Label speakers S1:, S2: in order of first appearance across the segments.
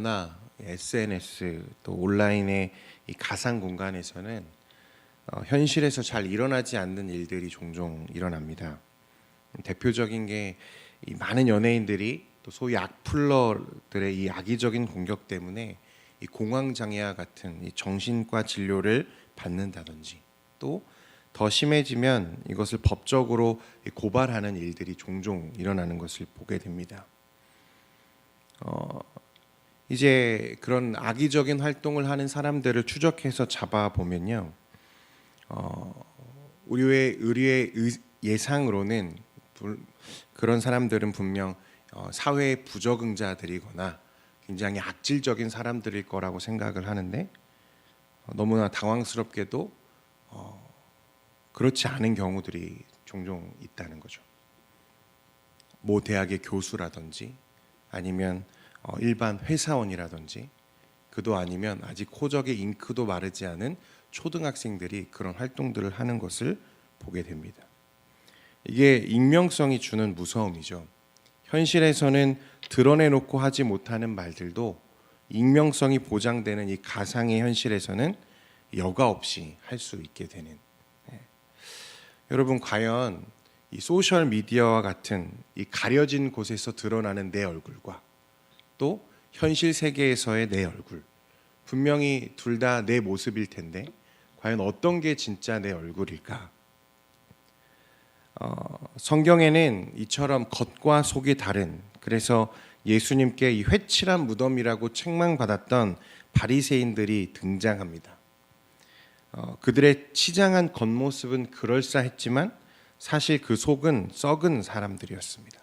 S1: 컴퓨터나 SNS 또 온라인의 이 가상 공간에서는 현실에서 잘 일어나지 않는 일들이 종종 일어납니다. 대표적인 게 이 많은 연예인들이 또 소위 악플러들의 이 악의적인 공격 때문에 이 공황 장애와 같은 이 정신과 진료를 받는다든지, 또 더 심해지면 이것을 법적으로 고발하는 일들이 종종 일어나는 것을 보게 됩니다. 이제 그런 악의적인 활동을 하는 사람들을 추적해서 잡아보면요, 우리의 예상으로는 그런 사람들은 분명 사회의 부적응자들이거나 굉장히 악질적인 사람들일 거라고 생각을 하는데, 너무나 당황스럽게도 그렇지 않은 경우들이 종종 있다는 거죠. 모 대학의 교수라든지 아니면 일반 회사원이라든지, 그도 아니면 아직 호적의 잉크도 마르지 않은 초등학생들이 그런 활동들을 하는 것을 보게 됩니다. 이게 익명성이 주는 무서움이죠. 현실에서는 드러내놓고 하지 못하는 말들도 익명성이 보장되는 이 가상의 현실에서는 여과 없이 할 수 있게 되는. 여러분, 과연 이 소셜 미디어와 같은 이 가려진 곳에서 드러나는 내 얼굴과 또 현실 세계에서의 내 얼굴, 분명히 둘 다 내 모습일 텐데 과연 어떤 게 진짜 내 얼굴일까? 성경에는 이처럼 겉과 속이 다른, 그래서 예수님께 이 회칠한 무덤이라고 책망받았던 바리새인들이 등장합니다. 그들의 치장한 겉모습은 그럴싸했지만 사실 그 속은 썩은 사람들이었습니다.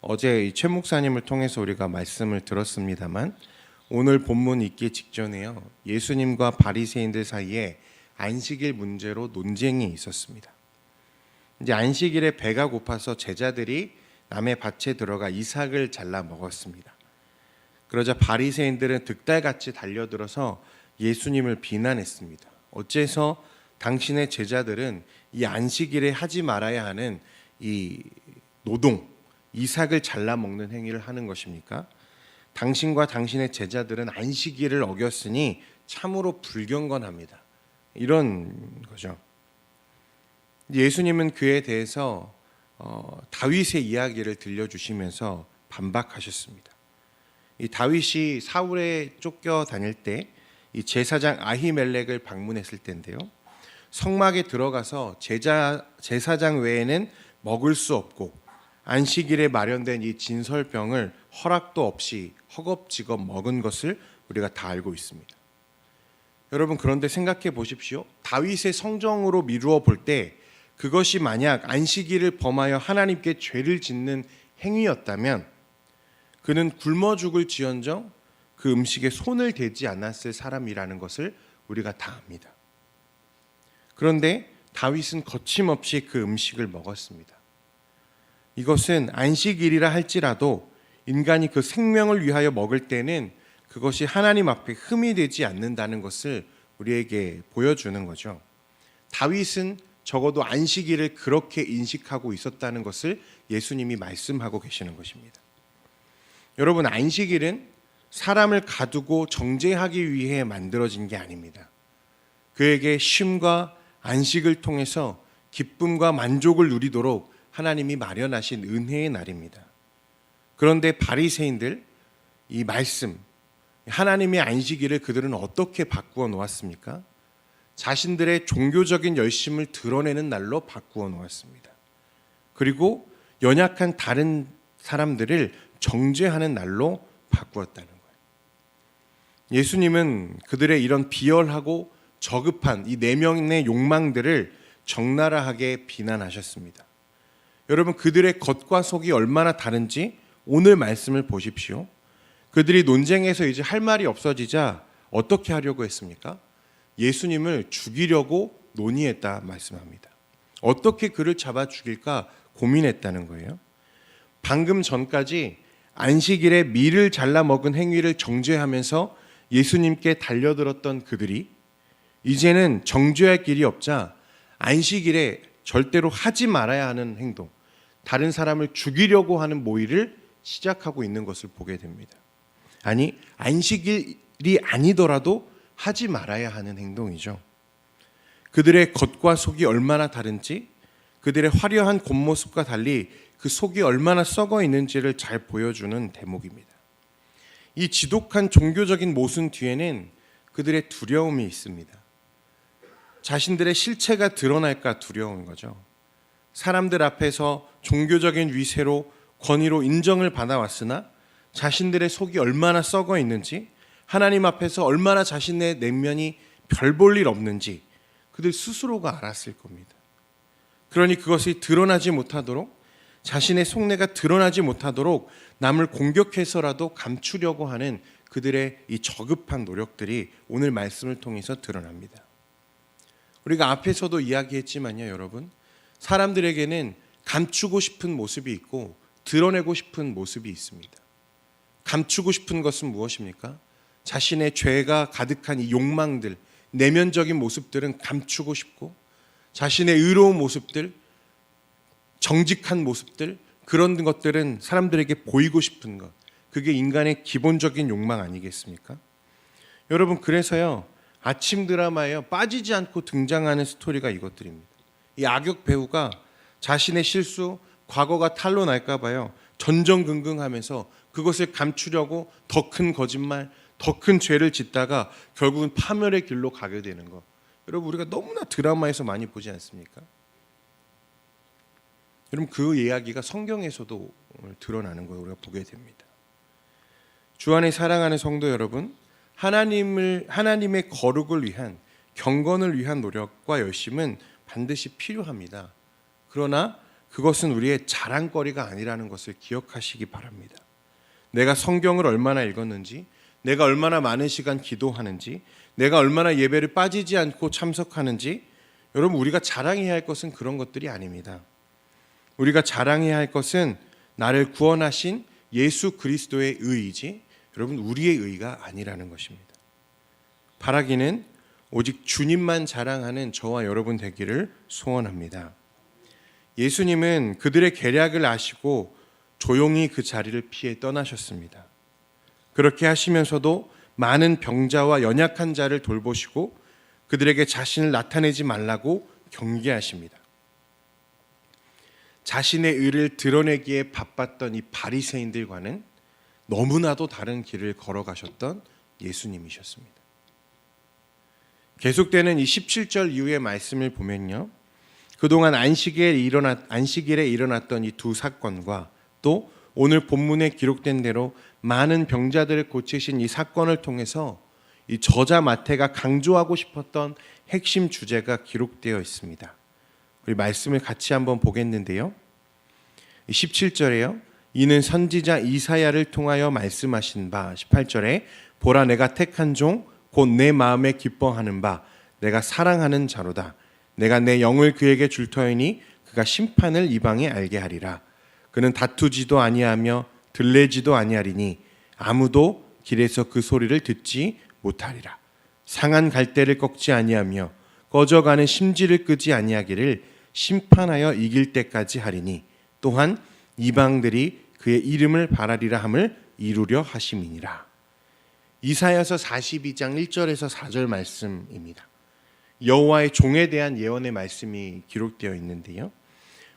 S1: 어제 최 목사님을 통해서 우리가 말씀을 들었습니다만, 오늘 본문 읽기 직전에요, 예수님과 바리새인들 사이에 안식일 문제로 논쟁이 있었습니다. 이제 안식일에 배가 고파서 제자들이 남의 밭에 들어가 이삭을 잘라 먹었습니다. 그러자 바리새인들은 득달같이 달려들어서 예수님을 비난했습니다. 어째서 당신의 제자들은 이 안식일에 하지 말아야 하는 이 노동, 이삭을 잘라 먹는 행위를 하는 것입니까? 당신과 당신의 제자들은 안식일을 어겼으니 참으로 불경건합니다. 이런 거죠. 예수님은 그에 대해서 다윗의 이야기를 들려주시면서 반박하셨습니다. 이 다윗이 사울에 쫓겨 다닐 때 이 제사장 아히멜렉을 방문했을 때인데요, 성막에 들어가서 제사장 외에는 먹을 수 없고 안식일에 마련된 이 진설병을 허락도 없이 허겁지겁 먹은 것을 우리가 다 알고 있습니다. 여러분, 그런데 생각해 보십시오. 다윗의 성정으로 미루어 볼 때 그것이 만약 안식일을 범하여 하나님께 죄를 짓는 행위였다면 그는 굶어 죽을 지언정 그 음식에 손을 대지 않았을 사람이라는 것을 우리가 다 압니다. 그런데 다윗은 거침없이 그 음식을 먹었습니다. 이것은 안식일이라 할지라도 인간이 그 생명을 위하여 먹을 때는 그것이 하나님 앞에 흠이 되지 않는다는 것을 우리에게 보여주는 거죠. 다윗은 적어도 안식일을 그렇게 인식하고 있었다는 것을 예수님이 말씀하고 계시는 것입니다. 여러분, 안식일은 사람을 가두고 정죄하기 위해 만들어진 게 아닙니다. 그에게 쉼과 안식을 통해서 기쁨과 만족을 누리도록 하나님이 마련하신 은혜의 날입니다. 그런데 바리새인들, 이 말씀, 하나님의 안식일을 그들은 어떻게 바꾸어 놓았습니까? 자신들의 종교적인 열심을 드러내는 날로 바꾸어 놓았습니다. 그리고 연약한 다른 사람들을 정죄하는 날로 바꾸었다는 거예요. 예수님은 그들의 이런 비열하고 저급한 이 내면의 욕망들을 적나라하게 비난하셨습니다. 여러분, 그들의 겉과 속이 얼마나 다른지 오늘 말씀을 보십시오. 그들이 논쟁에서 이제 할 말이 없어지자 어떻게 하려고 했습니까? 예수님을 죽이려고 논의했다 말씀합니다. 어떻게 그를 잡아 죽일까 고민했다는 거예요. 방금 전까지 안식일에 밀을 잘라 먹은 행위를 정죄하면서 예수님께 달려들었던 그들이 이제는 정죄할 길이 없자 안식일에 절대로 하지 말아야 하는 행동, 다른 사람을 죽이려고 하는 모의를 시작하고 있는 것을 보게 됩니다. 아니 안식일이 아니더라도 하지 말아야 하는 행동이죠. 그들의 겉과 속이 얼마나 다른지, 그들의 화려한 겉모습과 달리 그 속이 얼마나 썩어 있는지를 잘 보여주는 대목입니다. 이 지독한 종교적인 모순 뒤에는 그들의 두려움이 있습니다. 자신들의 실체가 드러날까 두려운 거죠. 사람들 앞에서 종교적인 위세로 권위로 인정을 받아왔으나 자신들의 속이 얼마나 썩어 있는지, 하나님 앞에서 얼마나 자신의 내면이 별 볼 일 없는지 그들 스스로가 알았을 겁니다. 그러니 그것이 드러나지 못하도록, 자신의 속내가 드러나지 못하도록 남을 공격해서라도 감추려고 하는 그들의 이 저급한 노력들이 오늘 말씀을 통해서 드러납니다. 우리가 앞에서도 이야기했지만요, 여러분, 사람들에게는 감추고 싶은 모습이 있고 드러내고 싶은 모습이 있습니다. 감추고 싶은 것은 무엇입니까? 자신의 죄가 가득한 이 욕망들, 내면적인 모습들은 감추고 싶고, 자신의 의로운 모습들, 정직한 모습들, 그런 것들은 사람들에게 보이고 싶은 것, 그게 인간의 기본적인 욕망 아니겠습니까? 여러분, 그래서요, 아침 드라마에 빠지지 않고 등장하는 스토리가 이것들입니다. 이 악역 배우가 자신의 실수, 과거가 탄로 날까 봐요, 전전긍긍하면서 그것을 감추려고 더 큰 거짓말, 더 큰 죄를 짓다가 결국은 파멸의 길로 가게 되는 것. 여러분, 우리가 너무나 드라마에서 많이 보지 않습니까? 여러분, 그 이야기가 성경에서도 드러나는 걸 우리가 보게 됩니다. 주 안에 사랑하는 성도 여러분, 하나님의 거룩을 위한, 경건을 위한 노력과 열심은 반드시 필요합니다. 그러나 그것은 우리의 자랑거리가 아니라는 것을 기억하시기 바랍니다. 내가 성경을 얼마나 읽었는지, 내가 얼마나 많은 시간 기도하는지, 내가 얼마나 예배를 빠지지 않고 참석하는지, 여러분, 우리가 자랑해야 할 것은 그런 것들이 아닙니다. 우리가 자랑해야 할 것은 나를 구원하신 예수 그리스도의 의이지, 여러분, 우리의 의가 아니라는 것입니다. 바라기는 오직 주님만 자랑하는 저와 여러분 되기를 소원합니다. 예수님은 그들의 계략을 아시고 조용히 그 자리를 피해 떠나셨습니다. 그렇게 하시면서도 많은 병자와 연약한 자를 돌보시고 그들에게 자신을 나타내지 말라고 경계하십니다. 자신의 의를 드러내기에 바빴던 이 바리새인들과는 너무나도 다른 길을 걸어가셨던 예수님이셨습니다. 계속되는 이 17절 이후의 말씀을 보면요, 그동안 안식일에 일어났던 이 두 사건과 또 오늘 본문에 기록된 대로 많은 병자들을 고치신 이 사건을 통해서 이 저자 마태가 강조하고 싶었던 핵심 주제가 기록되어 있습니다. 우리 말씀을 같이 한번 보겠는데요. 17절에요. 이는 선지자 이사야를 통하여 말씀하신 바, 18절에 보라 내가 택한 종 곧 내 마음에 기뻐하는 바 내가 사랑하는 자로다. 내가 내 영을 그에게 줄 터이니 그가 심판을 이방에 알게 하리라. 그는 다투지도 아니하며 들레지도 아니하리니 아무도 길에서 그 소리를 듣지 못하리라. 상한 갈대를 꺾지 아니하며 꺼져가는 심지를 끄지 아니하기를 심판하여 이길 때까지 하리니 또한 이방들이 그의 이름을 바라리라 함을 이루려 하심이니라. 이사야서 42장 1절에서 4절 말씀입니다. 여호와의 종에 대한 예언의 말씀이 기록되어 있는데요,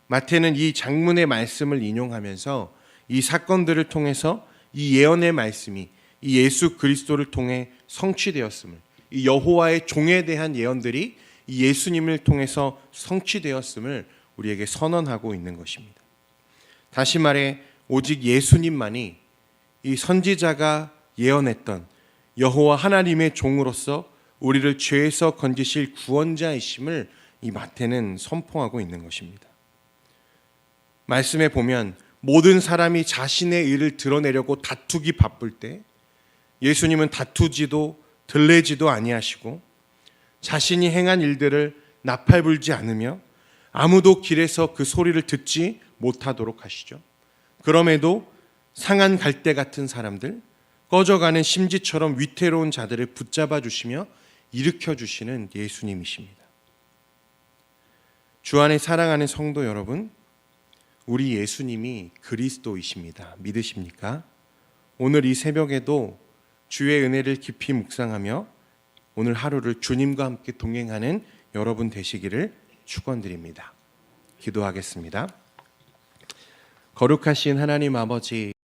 S1: 마태는 이 장문의 말씀을 인용하면서 이 사건들을 통해서 이 예언의 말씀이 이 예수 그리스도를 통해 성취되었음을, 이 여호와의 종에 대한 예언들이 이 예수님을 통해서 성취되었음을 우리에게 선언하고 있는 것입니다. 다시 말해 오직 예수님만이 이 선지자가 예언했던 여호와 하나님의 종으로서 우리를 죄에서 건지실 구원자이심을 이 마태는 선포하고 있는 것입니다. 말씀에 보면 모든 사람이 자신의 의를 드러내려고 다투기 바쁠 때 예수님은 다투지도 들레지도 아니하시고 자신이 행한 일들을 나팔불지 않으며 아무도 길에서 그 소리를 듣지 못하도록 하시죠. 그럼에도 상한 갈대 같은 사람들, 꺼져가는 심지처럼 위태로운 자들을 붙잡아 주시며 일으켜 주시는 예수님이십니다. 주 안에 사랑하는 성도 여러분, 우리 예수님이 그리스도이십니다. 믿으십니까? 오늘 이 새벽에도 주의 은혜를 깊이 묵상하며 오늘 하루를 주님과 함께 동행하는 여러분 되시기를 축원드립니다. 기도하겠습니다. 거룩하신 하나님 아버지,